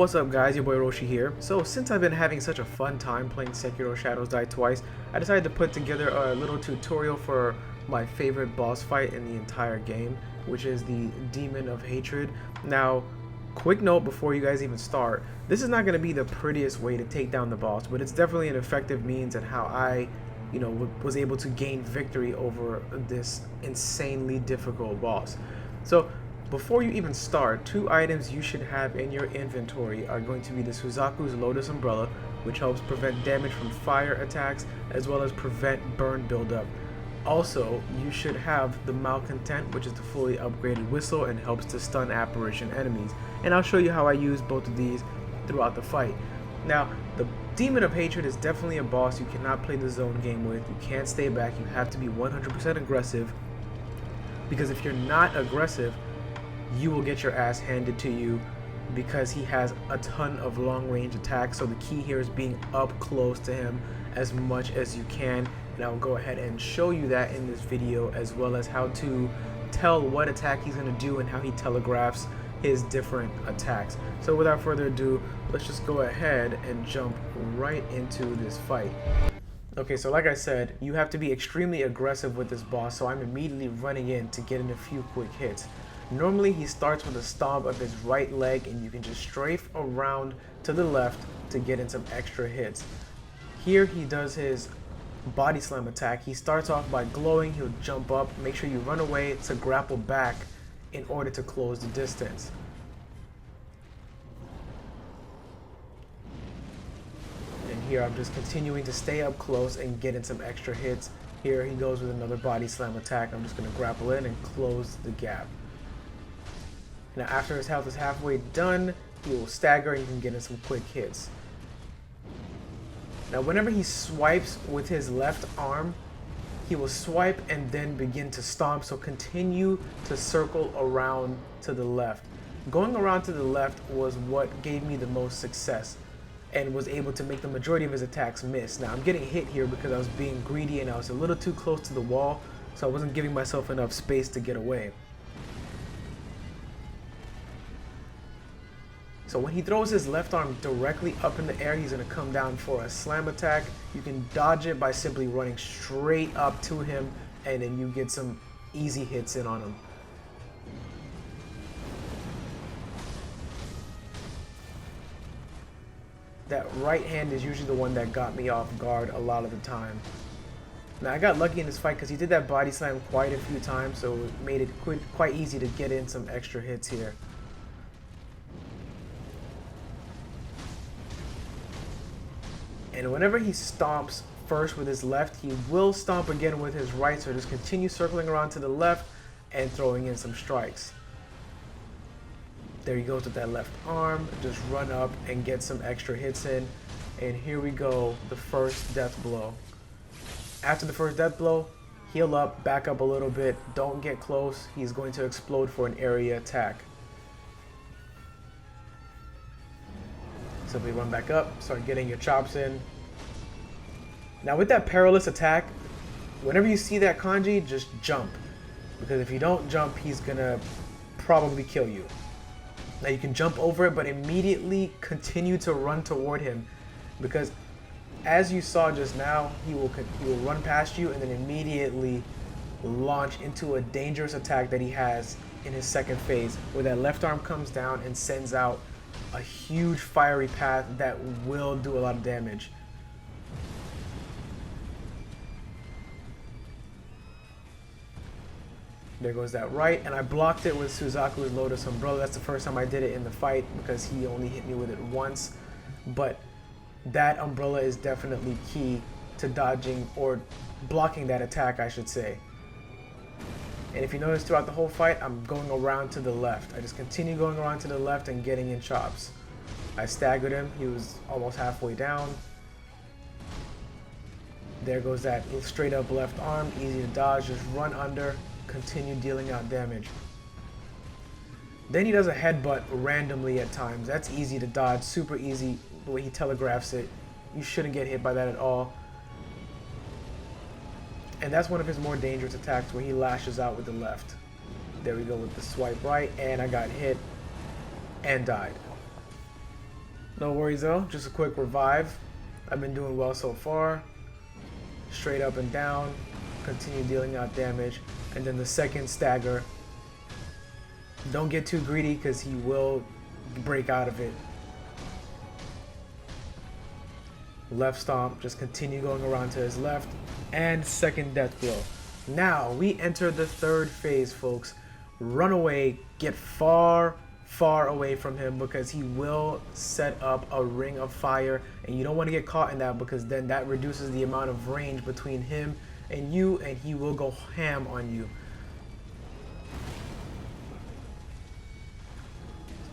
what's up guys, your boy Roshi here. So since I've been having such a fun time playing Sekiro Shadows Die Twice, I decided to put together a little tutorial for my favorite boss fight in the entire game, which is the Demon of Hatred. Now, quick note before you guys even start, this is not going to be the prettiest way to take down the boss, but it's definitely an effective means at how I, was able to gain victory over this insanely difficult boss. So, before you even start, two items you should have in your inventory are going to be the Suzaku's Lotus Umbrella, which helps prevent damage from fire attacks as well as prevent burn buildup. Also, you should have the Malcontent, which is the fully upgraded whistle and helps to stun apparition enemies. And I'll show you how I use both of these throughout the fight. Now, the Demon of Hatred is definitely a boss you cannot play the zone game with. You can't stay back. You have to be 100% aggressive, because if you're not aggressive, you will get your ass handed to you, because he has a ton of long range attacks. So the key here is being up close to him as much as you can, and I'll go ahead and show you that in this video, as well as how to tell what attack he's going to do and how he telegraphs his different attacks. So without further ado, let's just go ahead and jump right into this fight. Okay, so like I said, you have to be extremely aggressive with this boss, so I'm immediately running in to get in a few quick hits. Normally he starts with a stomp of his right leg, and you can just strafe around to the left to get in some extra hits. Here he does his body slam attack. He starts off by glowing, he'll jump up, make sure you run away to grapple back in order to close the distance. And here I'm just continuing to stay up close and get in some extra hits. Here he goes with another body slam attack. I'm just going to grapple in and close the gap. Now after his health is halfway done, he will stagger and you can get in some quick hits. Now whenever he swipes with his left arm, he will swipe and then begin to stomp, so continue to circle around to the left. Going around to the left was what gave me the most success and was able to make the majority of his attacks miss. Now I'm getting hit here because I was being greedy and I was a little too close to the wall, so I wasn't giving myself enough space to get away. So when he throws his left arm directly up in the air, he's going to come down for a slam attack. You can dodge it by simply running straight up to him, and then you get some easy hits in on him. That right hand is usually the one that got me off guard a lot of the time. Now I got lucky in this fight because he did that body slam quite a few times, so it made it quite easy to get in some extra hits here. And whenever he stomps first with his left, he will stomp again with his right, so just continue circling around to the left and throwing in some strikes. There he goes with that left arm, just run up and get some extra hits in. And here we go, the first death blow. After the first death blow, heal up, back up a little bit, don't get close, he's going to explode for an area attack. Simply run back up, start getting your chops in. Now with that perilous attack, whenever you see that kanji, just jump. Because if you don't jump, he's gonna probably kill you. Now you can jump over it, but immediately continue to run toward him. Because as you saw just now, he will run past you and then immediately launch into a dangerous attack that he has in his second phase, where that left arm comes down and sends out a huge fiery path that will do a lot of damage. There goes that right, and I blocked it with Suzaku's Lotus Umbrella. That's the first time I did it in the fight because he only hit me with it once. But that umbrella is definitely key to dodging or blocking that attack, I should say. And if you notice throughout the whole fight, I'm going around to the left. I just continue going around to the left and getting in chops. I staggered him. He was almost halfway down. There goes that straight up left arm. Easy to dodge. Just run under. Continue dealing out damage. Then he does a headbutt randomly at times. That's easy to dodge. Super easy the way he telegraphs it. You shouldn't get hit by that at all. And that's one of his more dangerous attacks, where he lashes out with the left. There we go with the swipe right, and I got hit and died. No worries though, just a quick revive. I've been doing well so far. Straight up and down, continue dealing out damage, and then the second stagger. Don't get too greedy because he will break out of it. Left stomp, just continue going around to his left, and second death blow. Now we enter the third phase, folks. Run away, get far away from him because he will set up a ring of fire, and you don't want to get caught in that because then that reduces the amount of range between him and you, and he will go ham on you.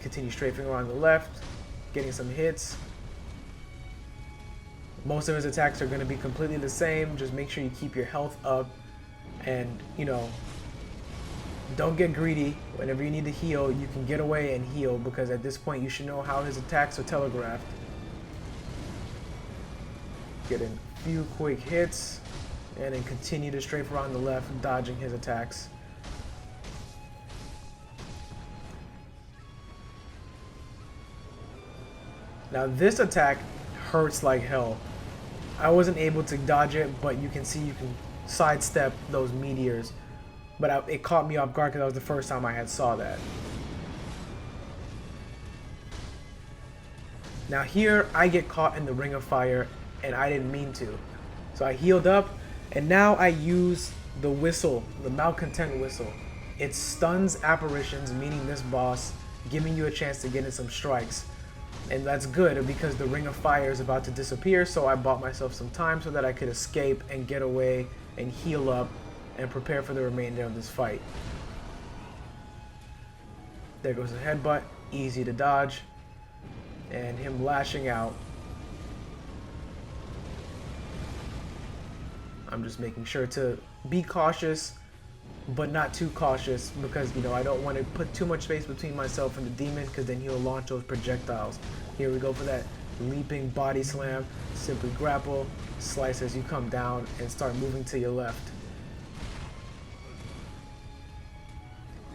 Continue strafing around the left, getting some hits. Most of his attacks are going to be completely the same. Just make sure you keep your health up, and don't get greedy. Whenever you need to heal, you can get away and heal because at this point you should know how his attacks are telegraphed. Get in a few quick hits and then continue to strafe around the left, dodging his attacks. Now this attack hurts like hell. I wasn't able to dodge it, but you can see you can sidestep those meteors. But it caught me off guard because that was the first time I had saw that. Now here, I get caught in the ring of fire, and I didn't mean to. So I healed up, and now I use the whistle, the malcontent whistle. It stuns apparitions, meaning this boss, giving you a chance to get in some strikes. And that's good because the ring of fire is about to disappear, so I bought myself some time so that I could escape and get away and heal up and prepare for the remainder of this fight. There goes the headbutt, easy to dodge, and him lashing out. I'm just making sure to be cautious, but not too cautious because, I don't want to put too much space between myself and the demon because then he'll launch those projectiles. Here we go for that leaping body slam. Simply grapple, slice as you come down, and start moving to your left.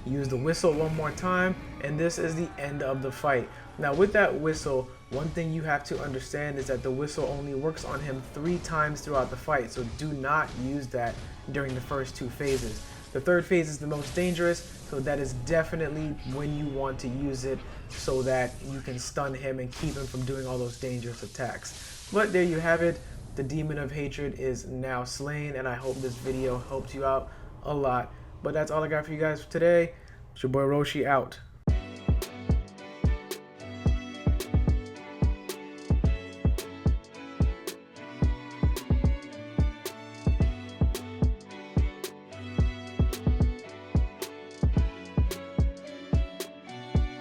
Use the whistle one more time, and this is the end of the fight. Now with that whistle, one thing you have to understand is that the whistle only works on him 3 times throughout the fight, so do not use that during the first 2 phases. The third phase is the most dangerous, so that is definitely when you want to use it so that you can stun him and keep him from doing all those dangerous attacks. But there you have it. The Demon of Hatred is now slain, and I hope this video helped you out a lot. But that's all I got for you guys for today. It's your boy Roshi out.